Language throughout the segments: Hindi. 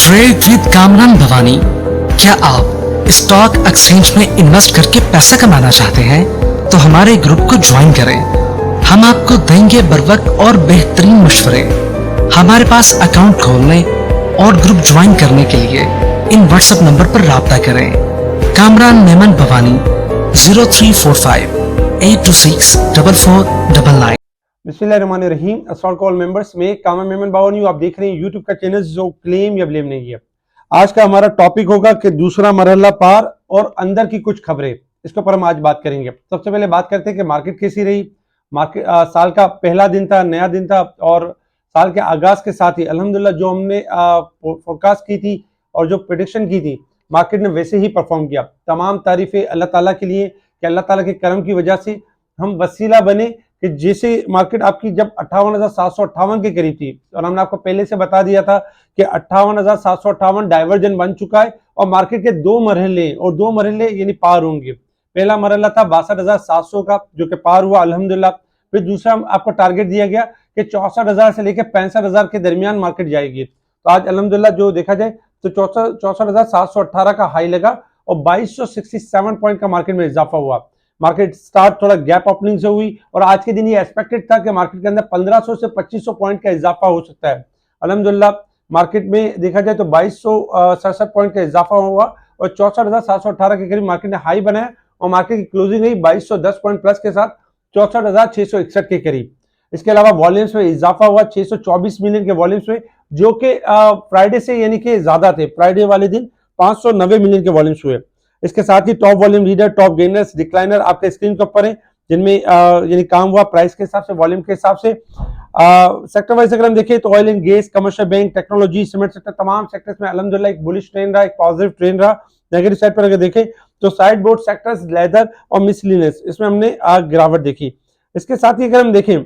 Trade with Kamran Bhavani. क्या आप स्टॉक एक्सचेंज में इन्वेस्ट करके पैसा कमाना चाहते हैं तो हमारे ग्रुप को ज्वाइन करें। हम आपको देंगे बर वक्त और बेहतरीन मशवरे। हमारे पास अकाउंट खोलने और ग्रुप ज्वाइन करने के लिए इन व्हाट्सएप नंबर पर राब्ता करें। कामरान मेमन भवानी 0345 826 4499। बिस्मिल्लाहिर्रहमानिर्रहीम। अस्सलाम वालेकुम मेंबर्स, में कामरान मेमन भवानी हूं। आप देख रहे हैं यूट्यूब का चैनल जो क्लेम या ब्लेम नहीं है। आज का हमारा टॉपिक होगा कि दूसरा मरहला पार और अंदर की कुछ खबरें, इसके ऊपर हम आज बात करेंगे। सबसे पहले बात करते हैं कि मार्केट कैसी रही। मार्केट साल का पहला दिन था, नया दिन था और साल के आगाज के साथ ही अल्हम्दुलिल्लाह जो हमने फोरकास्ट की थी और जो प्रेडिक्शन की थी, मार्केट ने वैसे ही परफॉर्म किया। तमाम तारीफें अल्लाह ताला के लिए कि अल्लाह ताला के करम की वजह से हम वसीला बने कि जैसे मार्केट आपकी जब 58,758 के करीब थी और हमने आपको पहले से बता दिया था कि 58,758 डाइवर्जन बन चुका है और मार्केट के दो मरहले और दो मरहले यानी पार होंगे। पहला मरहला था 62,700 का जो कि पार हुआ अल्हम्दुलिल्लाह। फिर दूसरा आपको टारगेट दिया गया कि 64,000 से लेकर 65,000 के दरमियान मार्केट जाएगी। तो आज अल्हम्दुलिल्लाह जो देखा जाए तो 64,718 का हाई लगा और 2267 पॉइंट का मार्केट में इजाफा हुआ। मार्केट स्टार्ट थोड़ा गैप ओपनिंग से हुई और आज के दिन ये एक्सपेक्टेड था कि मार्केट के अंदर 1500 से 2500 पॉइंट का इजाफा हो सकता है। अल्हम्दुलिल्लाह मार्केट में देखा जाए तो 2267 पॉइंट का इजाफा हुआ और 64,718 के करीब मार्केट ने हाई बनाया और मार्केट की क्लोजिंग रही 2210 पॉइंट प्लस के साथ 64,661 के करीब। इसके अलावा वॉल्यूम्स में इजाफा हुआ 624 मिलियन के वॉल्यूम्स में, जो कि फ्राइडे से यानी कि ज्यादा थे। फ्राइडे वाले दिन 590 मिलियन के वॉल्यूम्स हुए। इसके साथ ही top volume leader, top gainers, decliner आपके स्क्रीन के ऊपर है, जिनमें यानी काम हुआ प्राइस के हिसाब से, वॉल्यूम के हिसाब से। सेक्टर वाइज अगर हम देखें तो oil and gas, commercial bank, technology, cement sector, तमाम सेक्टर्स में अल्हम्दुलिल्लाह एक बुलिश ट्रेंड रहा, एक पॉजिटिव ट्रेंड रहा। नेगेटिव साइड पर अगर देखें तो साइड बोर्ड सेक्टर्स, लेदर और मिसलिनियस, इसमें हमने गिरावट देखी। इसके साथ ही अगर हम देखें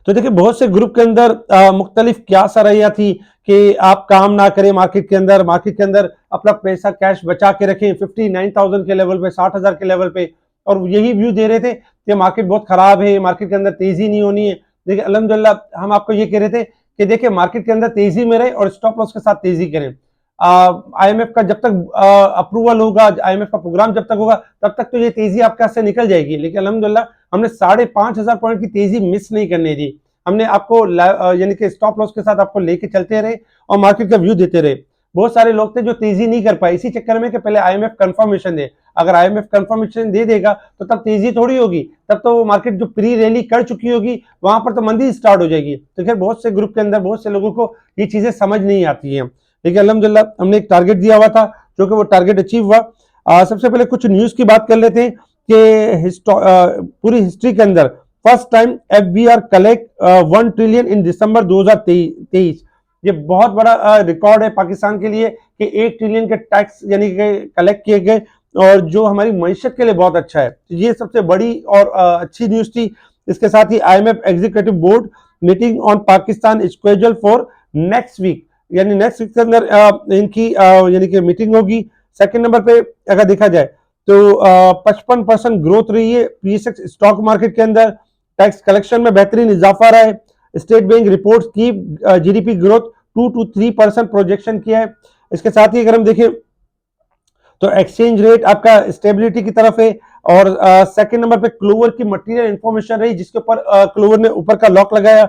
तो देखिए बहुत से ग्रुप के अंदर मुख्तलिफ क्या सरैया थी कि आप काम ना करें मार्केट के अंदर अपना पैसा कैश बचा के रखें 59,000 के लेवल पे, 60,000 के लेवल पे, और यही व्यू दे रहे थे कि मार्केट बहुत खराब है, मार्केट के अंदर तेजी नहीं होनी है। देखिए अल्हम्दुलिल्लाह हम आपको ये कह रहे थे कि देखिए मार्केट के अंदर तेजी में रहे और स्टॉप लॉस के साथ तेजी करें। IMF का जब तक अप्रूवल होगा, IMF का प्रोग्राम जब तक होगा तब तक तो ये तेजी आपके हाथ से निकल जाएगी, लेकिन अल्हम्दुलिल्लाह हमने 5,500 पॉइंट की तेजी मिस नहीं करने दी। हमने आपको यानी कि स्टॉप लॉस के साथ आपको लेके चलते रहे और मार्केट का व्यू देते रहे। बहुत सारे लोग थे जो तेजी नहीं कर पाए इसी चक्कर में कि पहले IMF कंफर्मेशन दे। अगर IMF कंफर्मेशन दे देगा तो तब तेजी थोड़ी होगी, तब तो मार्केट जो प्री रैली कर चुकी होगी वहां पर तो मंदी स्टार्ट हो जाएगी। तो खैर बहुत से ग्रुप के अंदर बहुत से लोगों को ये चीजें समझ नहीं आती हैं, लेकिन अल्हम्दुलिल्लाह हमने एक टारगेट दिया हुआ था जो कि वो टारगेट अचीव हुआ। सबसे पहले कुछ न्यूज की बात कर लेते हैं कि पूरी हिस्ट्री के अंदर first time FBR collect 1 trillion in December 2023। ये बहुत बड़ा रिकॉर्ड है पाकिस्तान के लिए कि 1 ट्रिलियन के टैक्स यानी कि कलेक्ट किए गए, और जो हमारी मईशत के लिए बहुत अच्छा है। तो ये सबसे बड़ी और अच्छी न्यूज थी। इसके साथ ही IMF executive board meeting on Pakistan schedule for next week, यानी नेक्स्ट वीक के अंदर इनकी यानी कि मीटिंग होगी। सेकंड नंबर पे अगर देखा जाए तो 55% ग्रोथ रही है PSX स्टॉक मार्केट के अंदर। टैक्स कलेक्शन में बेहतरीन इजाफा रहा है। स्टेट बैंक रिपोर्ट की GDP ग्रोथ 2 to 3% प्रोजेक्शन किया है। इसके साथ ही अगर हम देखें तो एक्सचेंज रेट आपका स्टेबिलिटी की तरफ है। और सेकंड नंबर पे क्लोवर की मटेरियल इंफॉर्मेशन रही, जिसके ऊपर क्लोवर ने ऊपर का लॉक लगाया।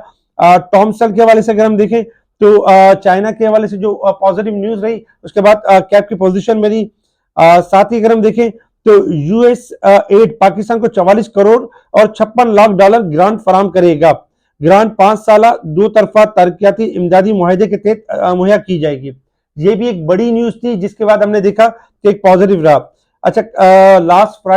टॉमसल के हवाले से अगर हम देखें तो चाइना के हवाले से जो पॉजिटिव न्यूज रही, उसके बाद कैप की पोजीशन में रही। साथ ही अगर हम देखें तो US एड पाकिस्तान को 44 करोड़ और 56 लाख डॉलर ग्रांट फराम करेगा। ग्रांट 5 साल दो तरफा तरक्याती इमदादी मुआहदे के तहत मुहैया की जाएगी। ये भी एक बड़ी न्यूज थी, जिसके बाद हमने देखा कि एक पॉजिटिव रहा। अच्छा, लास्ट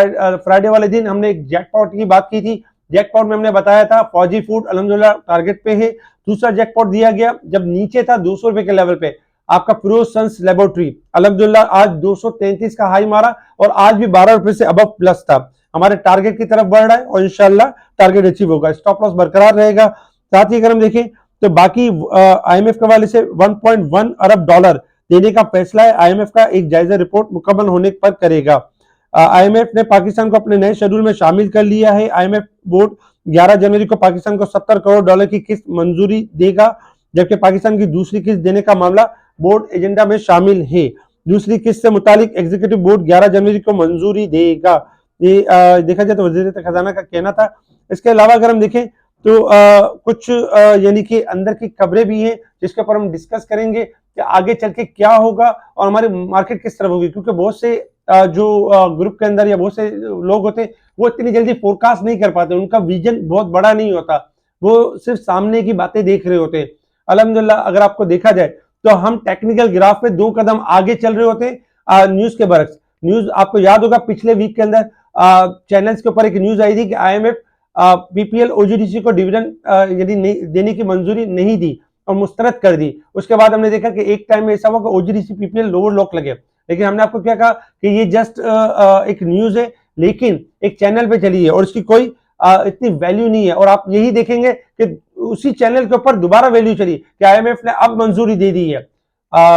फ्राइडे वाले दिन हमने एक जैकपॉट की बात की थी। जैकपॉट में हमने बताया था फौजी फूड अल्हम्दुलिल्लाह टारगेट पे है। दूसरा जैकपॉट दिया गया जब नीचे था 200 रुपए के लेवल पे, आपका फिरोज सन्स लेबोरेटरी अल्हम्दुलिल्लाह आज 233 का हाई मारा और आज भी 12 रुपए से अबव प्लस था। हमारे टारगेट की तरफ बढ़ रहा है और इंशाल्लाह टारगेट अचीव होगा, स्टॉप लॉस बरकरार रहेगा। साथ ही अगर हम देखें तो बाकी IMF के वाले से 1.1 अरब डॉलर देने का फैसला है। IMF का एक जायजा रिपोर्ट मुकम्मल होने पर करेगा। IMF ने पाकिस्तान को अपने नए शेड्यूल में शामिल कर लिया है। IMF बोर्ड 11 जनवरी को पाकिस्तान को $70 करोड़ की किस्त मंजूरी देगा, जबकि पाकिस्तान की दूसरी किस्त देने का मामला बोर्ड एजेंडा में शामिल है। दूसरी किस्त से मुतालिक एग्जीक्यूटिव बोर्ड 11 जनवरी को मंजूरी देगा। ये देखा जाए तो वजीर खजाना का कहना था। इसके अलावा अगर हम देखें तो कुछ यानी कि अंदर की खबरें भी हैं जिसके ऊपर हम डिस्कस करेंगे कि आगे चल के क्या होगा और हमारी मार्केट किस तरफ होगी, क्योंकि बहुत से जो ग्रुप के अंदर या बहुत से लोग होते हैं वो इतनी जल्दी फोरकास्ट नहीं कर पाते, उनका विजन बहुत बड़ा नहीं होता, वो सिर्फ सामने की बातें देख रहे होते हैं। अल्हम्दुलिल्लाह अगर आपको देखा जाए तो हम टेक्निकल ग्राफ पे 2 कदम आगे चल रहे होते हैं न्यूज के बरक्स। न्यूज आपको याद होगा पिछले वीक के अंदर चैनल्स के ऊपर एक न्यूज आई थी कि आईएमएफ पीपीएल ओजीडीसी को डिविडेंड यदि देने की मंजूरी नहीं दी और मुस्तरद कर दी। उसके बाद हमने देखा कि एक टाइम में ऐसा हुआ कि ओजीडीसी पीपीएल लोअर लॉक लगे, लेकिन हमने आपको क्या कहा कि ये जस्ट एक न्यूज है, लेकिन एक चैनल पे चली है और इसकी कोई इतनी वैल्यू नहीं है। और आप यही देखेंगे कि उसी चैनल के ऊपर दोबारा वैल्यू चली कि आईएमएफ ने अब मंजूरी दे दी है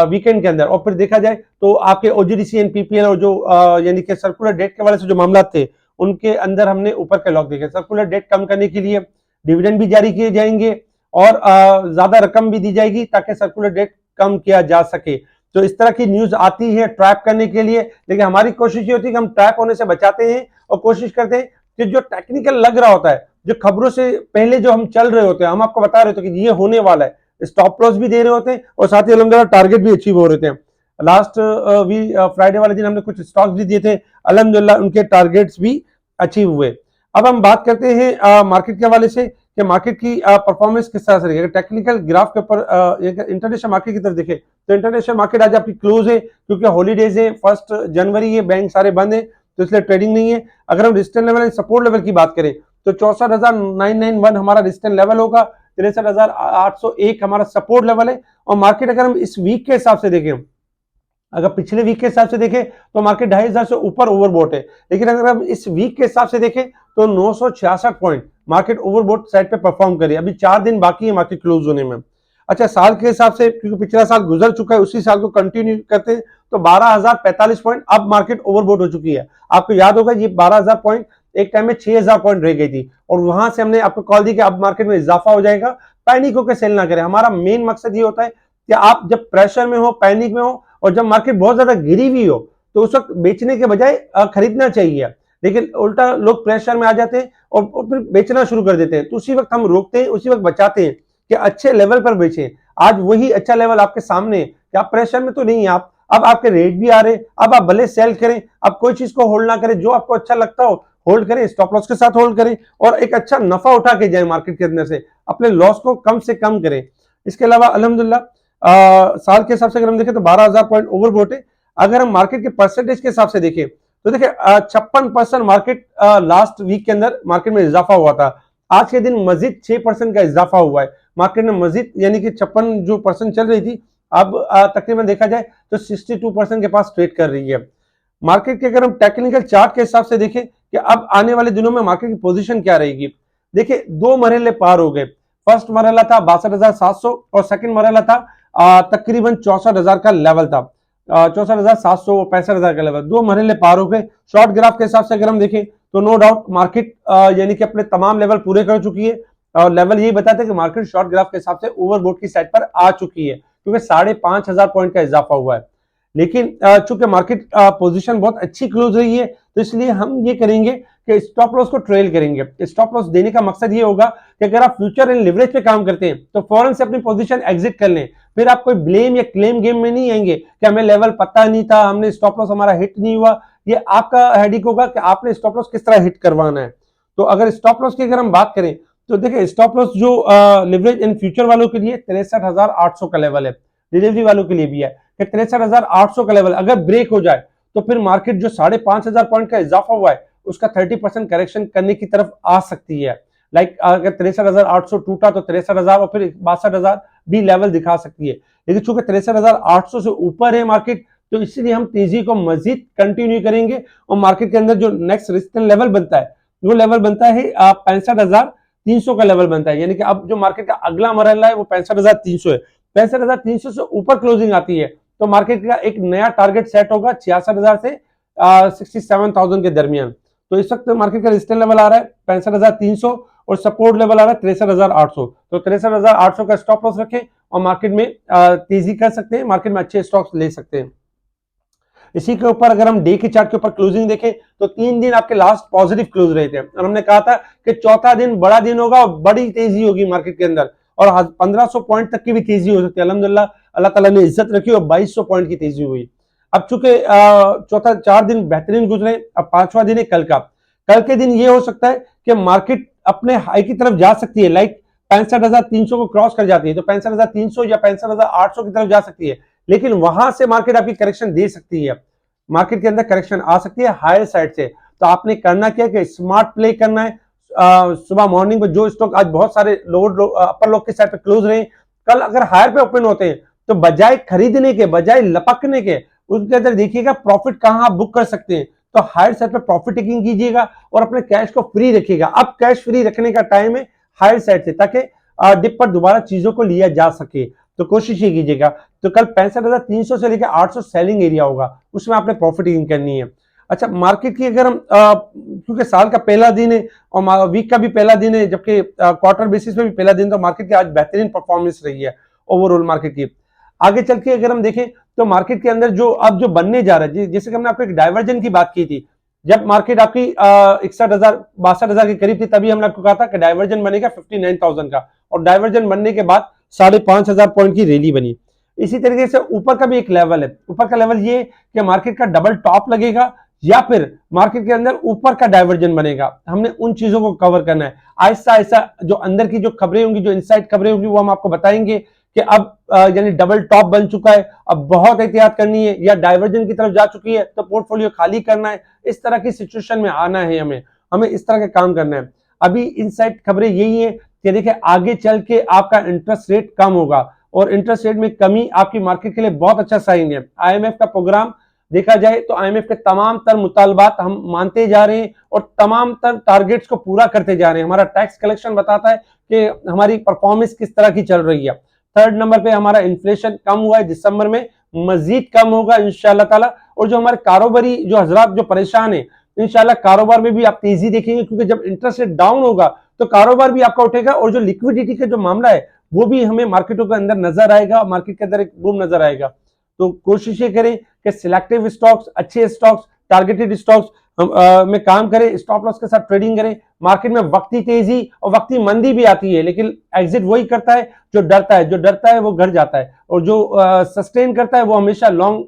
वीकेंड के अंदर। और फिर देखा जाए तो आपके ओजीडीसी एंड पीपीएल और जो यानी कि सर्कुलर डेट के वाले से जो मामला थे उनके अंदर हमने ऊपर के लॉक देखे। सर्कुलर डेट कम करने के लिए डिविडेंड भी जारी किए जाएंगे और ज्यादा रकम भी दी जाएगी ताकि सर्कुलर डेट कम किया जा सके। तो इस तरह की न्यूज आती है ट्रैप करने के लिए, लेकिन हमारी कोशिश ये होती है कि हम ट्रैप होने से बचाते हैं और कोशिश करते हैं कि जो टेक्निकल लग रहा होता है, जो खबरों से पहले जो हम चल रहे होते हैं, हम आपको बता रहे होते हैं कि ये होने वाला है, स्टॉप लॉस भी दे रहे होते हैं और साथ ही अल्हम्दुलिल्लाह टारगेट भी अचीव हो रहे थे। लास्ट फ्राइडे वाले दिन हमने कुछ स्टॉक्स भी दिए थे, अल्हम्दुलिल्लाह उनके टारगेट्स भी अचीव हुए। अब हम बात करते हैं मार्केट के हवाले से कि मार्केट की परफॉर्मेंस किस तरह से रहेगी। टेक्निकल ग्राफ के ऊपर इंटरनेशनल मार्केट की तरफ देखें तो इंटरनेशनल मार्केट आज आपकी क्लोज है क्योंकि हॉलीडेज है, 1 जनवरी है, बैंक सारे बंद है तो इसलिए ट्रेडिंग नहीं है। अगर हम resistance level and support level की बात करें तो 64,991 हमारा रेजिस्टेंस लेवल होगा, 63,801 हमारा सपोर्ट लेवल है। और मार्केट अगर हम इस वीक के हिसाब से देखें, अगर पिछले वीक के हिसाब से देखें तो मार्केट 2,500 से ऊपर ओवरबॉट है, लेकिन अगर हम इस वीक के हिसाब से देखें तो 966 पॉइंट मार्केट ओवरबॉट साइड पे परफॉर्म करे। अभी 4 दिन बाकी है मार्केट क्लोज होने में। अच्छा, साल के हिसाब से क्योंकि पिछला साल गुजर चुका है उसी साल को कंटिन्यू करते हैं तो 12,045 पॉइंट अब मार्केट ओवरबॉट हो चुकी है। आपको याद होगा ये 12,000 पॉइंट एक टाइम में 6,000 पॉइंट रह गई थी और वहां से हमने आपको कॉल दी कि अब मार्केट में इजाफा हो जाएगा। पैनिक होकर सेल ना करें। हमारा मेन मकसद ये होता है कि आप जब प्रेशर में हो, पैनिक में हो और जब मार्केट बहुत ज्यादा गिरी हुई हो तो उस वक्त बेचने के बजाय खरीदना चाहिए, लेकिन उल्टा लोग प्रेशर में आ जाते हैं और फिर बेचना शुरू कर देते हैं। तो उसी वक्त हम रोकते हैं, उसी वक्त बचाते हैं कि अच्छे लेवल पर बेचें। आज वही अच्छा लेवल आपके सामने है कि आप प्रेशर में तो नहीं है, आप अब आपके रेट भी आ रहे, अब आप भले सेल करें, अब कोई चीज को होल्ड ना करें, जो आपको अच्छा लगता हो होल्ड करें, स्टॉप लॉस के साथ होल्ड करें और एक अच्छा नफा उठा के जाए मार्केट के अंदर से, अपने लॉस को कम से कम करें। इसके अलावा अल्हम्दुलिल्लाह साल के हिसाब से अगर हम देखें तो 12,000 पॉइंट ओवरबॉट है। अगर हम मार्केट के परसेंटेज के हिसाब से देखें तो देखिए 56% मार्केट लास्ट वीक के अंदर मार्केट में इजाफा हुआ था। आज के दिन मजीद 6% का इजाफा हुआ है मार्केट में मजीद, यानी कि 56 जो परसेंट चल रही थी अब तकरीबन देखा जाए तो 62% के पास ट्रेड कर रही है मार्केट के। अगर हम टेक्निकल चार्ट के हिसाब से देखें कि अब आने वाले दिनों में मार्केट की पोजीशन क्या रहेगी, देखिए 2 मरहले पार हो गए। फर्स्ट मरहला था 62,700 और सेकंड मरहला था तकरीबन 64,000 का लेवल था, 64,700 और 65,000 का लेवल, 2 मरहले पार हो गए। शॉर्ट ग्राफ के हिसाब से अगर हम देखें तो नो डाउट मार्केट यानी कि अपने तमाम लेवल पूरे कर चुकी है और लेवल यही बताते हैं कि मार्केट शॉर्ट ग्राफ के हिसाब से ओवरबॉट की साइड पर आ चुकी है क्योंकि 5,500 पॉइंट का इजाफा हुआ है। लेकिन चूंकि मार्केट पोजीशन बहुत अच्छी क्लोज रही है तो इसलिए हम ये करेंगे कि स्टॉप लॉस को ट्रेल करेंगे। स्टॉप लॉस देने का मकसद ये होगा कि अगर आप फ्यूचर एंड लिवरेज पे काम करते हैं तो फौरन से अपनी पोजीशन एग्जिट कर लें, फिर आप कोई ब्लेम या क्लेम गेम में नहीं आएंगे कि हमें लेवल पता नहीं था, हमने स्टॉप लॉस हमारा हिट नहीं हुआ। ये आपका हेडिक होगा कि आपने स्टॉप लॉस किस तरह हिट करवाना है। तो अगर स्टॉप लॉस की अगर हम बात करें तो देखिए स्टॉप लॉस जो लिवरेज एंड फ्यूचर वालों के लिए 63,800 का लेवल है, डिलीवरी वालों के लिए भी है कि 63,800 का लेवल अगर ब्रेक हो जाए तो फिर मार्केट जो 5,500 पॉइंट का इजाफा हुआ है उसका 30% करेक्शन करने की तरफ आ सकती है। लाइक अगर 63,800 टूटा तो 63,000 और फिर 62,000 भी लेवल दिखा सकती है, लेकिन चूंकि 63,800 से ऊपर है मार्केट तो इसलिए हम तेजी को मजीद कंटिन्यू करेंगे और मार्केट के अंदर जो नेक्स्ट रेजिस्टेंस लेवल बनता है वो लेवल बनता है 65,300 का लेवल बनता है, यानी कि अब जो मार्केट का अगला मरहला है वो 65,300 है। 65,300 से ऊपर क्लोजिंग आती है तो मार्केट का एक नया टारगेट सेट होगा 66,000 से 67,000 के दरमियान। तो इस वक्त मार्केट का रेजिस्टेंस लेवल आ रहा है 65,300 और सपोर्ट लेवल आ रहा है 63,800। तो 63,800 का स्टॉप लॉस रखें और मार्केट में तेजी कर सकते हैं, मार्केट में अच्छे स्टॉक्स ले सकते हैं। इसी के ऊपर अगर हम डे के चार्ट के ऊपर क्लोजिंग देखें तो 3 दिन आपके लास्ट पॉजिटिव क्लोज रहे थे और हमने कहा था कि चौथा दिन बड़ा दिन होगा और बड़ी तेजी होगी मार्केट के अंदर और 1500 पॉइंट तक की भी तेजी हो सकती है। अल्हम्दुलिल्लाह अल्लाह ताला ने इज्जत रखी और 2200 पॉइंट की तेजी हुई। अब चूंकि चौथा 4 दिन बेहतरीन गुजरे, अब 5वां दिन है कल का। कल के दिन ये हो सकता है कि मार्केट अपने हाई की तरफ जा सकती है, लाइक 65,300 को क्रॉस कर जाती है तो 65,300 या 65,800 की तरफ जा सकती है, लेकिन वहां से मार्केट आपकी करेक्शन दे सकती है, मार्केट के अंदर करेक्शन आ सकती है हायर साइड से। तो आपने करना क्या है कि स्मार्ट प्ले करना है। सुबह मॉर्निंग में जो स्टॉक आज बहुत सारे अपर लोग के साइड पे क्लोज रहे, कल अगर हायर पे ओपन होते हैं तो बजाय खरीदने के, बजाय लपकने के, उसके अंदर देखिएगा प्रॉफिट कहां आप बुक कर सकते हैं। तो हायर साइड पे प्रॉफिट टेकिंग कीजिएगा और अपने कैश को फ्री रखिएगा। अब कैश फ्री रखने का टाइम है हायर साइड से, ताकि डिप पर दोबारा चीजों को लिया जा सके। तो कोशिश ये कीजिएगा। तो कल 65,300 से लेकर 800 सेलिंग एरिया होगा, उसमें आपने प्रॉफिटिंग करनी है। अच्छा, मार्केट की अगर हम क्योंकि साल का पहला दिन है और वीक का भी पहला दिन है, जबकि क्वार्टर बेसिस पे भी पहला दिन, तो मार्केट की आज बेहतरीन परफॉर्मेंस रही है ओवरऑल मार्केट की। आगे चल के अगर हम देखें तो मार्केट के अंदर जो अब जो बनने जा रहा है, जैसे कि हमने आपको एक डाइवर्जन की बात की थी, जब मार्केट आपकी 61,000 62,000 के करीब थी, तभी हमने आपको कहा था कि डाइवर्जन बनेगा 59,000 का, और डाइवर्जन बनने के बाद 5,500 पॉइंट की रैली बनी। इसी तरीके से ऊपर का भी एक लेवल है, ऊपर का लेवल ये कि मार्केट का डबल टॉप लगेगा या फिर मार्केट के अंदर ऊपर का डाइवर्जन बनेगा। हमने उन चीजों को कवर करना है। आहिस्ता आहिस्ता जो अंदर की जो खबरें होंगी, जो इनसाइड खबरें होंगी, वो हम आपको बताएंगे कि अब यानी डबल टॉप बन चुका है, अब बहुत एहतियात करनी है, या डाइवर्जन की तरफ जा चुकी है तो पोर्टफोलियो खाली करना है। इस तरह की सिचुएशन में आना है, हमें इस तरह का काम करना है। अभी इनसाइड खबरें यही है कि देखिए आगे चल के आपका इंटरेस्ट रेट कम होगा और इंटरेस्ट रेट में कमी आपकी मार्केट के लिए बहुत अच्छा साइन है। आईएमएफ का प्रोग्राम देखा जाए तो आईएमएफ के तमाम तर मुतालबात हम मानते जा रहे हैं और तमाम तर टारगेट्स को पूरा करते जा रहे हैं। हमारा टैक्स कलेक्शन बताता है कि हमारी परफॉर्मेंस किस तरह की चल रही है। 3rd नंबर पे हमारा इन्फ्लेशन कम हुआ है, दिसंबर में मजीद कम होगा इंशाल्लाह ताला। और जो हमारे कारोबारी जो हजरात जो परेशान है, इंशाल्लाह कारोबार में भी आप तेजी देखेंगे, क्योंकि जब इंटरेस्ट रेट डाउन होगा तो कारोबार भी आपका उठेगा और जो लिक्विडिटी का जो मामला है वो भी हमें मार्केटों के अंदर नजर आएगा, मार्केट के अंदर एक बूम नजर आएगा। तो कोशिश ये करें कि सिलेक्टिव स्टॉक्स, अच्छे स्टॉक्स, टारगेटेड स्टॉक्स में काम करें, स्टॉप लॉस के साथ ट्रेडिंग करें। मार्केट में वक्ती तेजी और वक्ती मंदी भी आती है, लेकिन एग्जिट वही करता है जो डरता है। जो डरता है वो घर जाता है और जो सस्टेन करता है वो हमेशा लॉन्ग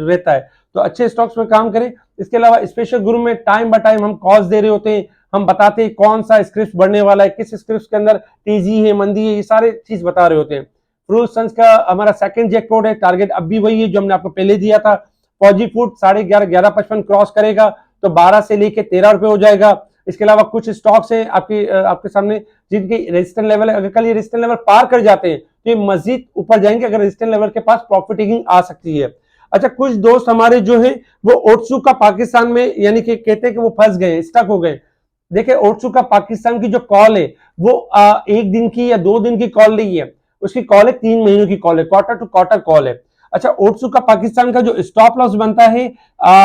रहता है। तो अच्छे स्टॉक्स में काम करें। इसके अलावा स्पेशल ग्रुप में टाइम बाय टाइम हम कॉल्स दे रहे होते हैं, हम बताते हैं कौन सा स्क्रिप्ट बढ़ने वाला है, किस स्क्रिप्ट के अंदर तेजी है, मंदी है, ये सारे चीज बता रहे होते हैं। फ्रूट सन्स का हमारा सेकंड जैकपॉट है, टारगेट अब भी वही है जो हमने आपको पहले दिया था। फौजी फूड 11.5 क्रॉस करेगा तो 12 से लेके 13 रुपए हो जाएगा। इसके अलावा कुछ स्टॉक्स हैं आपके सामने जिनके रेजिस्टेंस लेवल है, अगर कल ये रेजिस्टेंस लेवल पार कर जाते हैं तो ये मजीद ऊपर जाएंगे। अगर रेजिस्टेंस लेवल के पास प्रॉफिट टेकिंग आ सकती है। अच्छा, कुछ दोस्त हमारे जो है वो ओट्सू का पाकिस्तान में यानी कि कहते हैं कि वो फंस गए, स्टक हो गए। देखिए ओट्सू का पाकिस्तान की जो कॉल है वो 1 दिन की या 2 दिन की कॉल नहीं है, उसकी कॉल है 3 महीनों की कॉल है, क्वार्टर टू क्वार्टर कॉल है। अच्छा, ओट्सू का पाकिस्तान का जो स्टॉप लॉस बनता है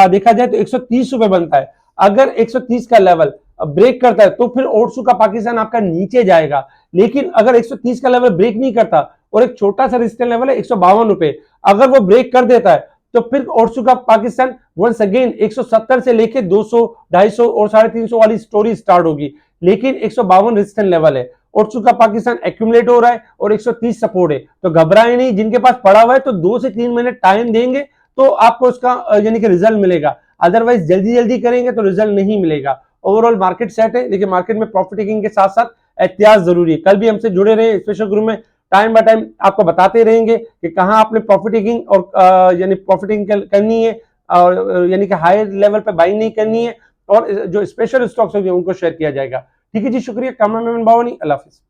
देखा जाए तो 130 रुपए बनता है। अगर 130 का लेवल ब्रेक करता है तो फिर ओट्सू का पाकिस्तान आपका नीचे जाएगा, लेकिन अगर 130 का लेवल ब्रेक नहीं करता और एक छोटा सा रेजिस्टेंस लेवल है 152 रुपए, अगर वो ब्रेक कर देता है तो फिर ओट्सू का पाकिस्तान वंस अगेन 170 से लेके 200, 250 और 350 वाली स्टोरी स्टार्ट होगी, लेकिन 152 रेजिस्टेंस लेवल है। ओट्सू का पाकिस्तान एक्यूमुलेट हो रहा है और 130 सपोर्ट है, तो घबराए नहीं। जिनके पास पड़ा हुआ है तो 2 से 3 महीने टाइम देंगे तो आपको उसका यानी कि रिजल्ट मिलेगा, अदरवाइज जल्दी जल्दी करेंगे तो रिजल्ट नहीं मिलेगा। ओवरऑल मार्केट सेट है, लेकिन मार्केट में प्रॉफिट टेकिंग के साथ साथ एहतियात जरूरी है। कल भी हमसे जुड़े रहे स्पेशल ग्रुप में, टाइम बाय टाइम आपको बताते रहेंगे कि कहां आपने प्रॉफिट टेकिंग और यानी प्रॉफिट टेकिंग करनी है और यानी कि हायर लेवल पे बाइंग नहीं करनी है, और जो स्पेशल स्टॉक्स होंगे उनको शेयर किया जाएगा। ठीक है जी, शुक्रिया। कैमरामैन बावनी, अल्लाह हाफिज।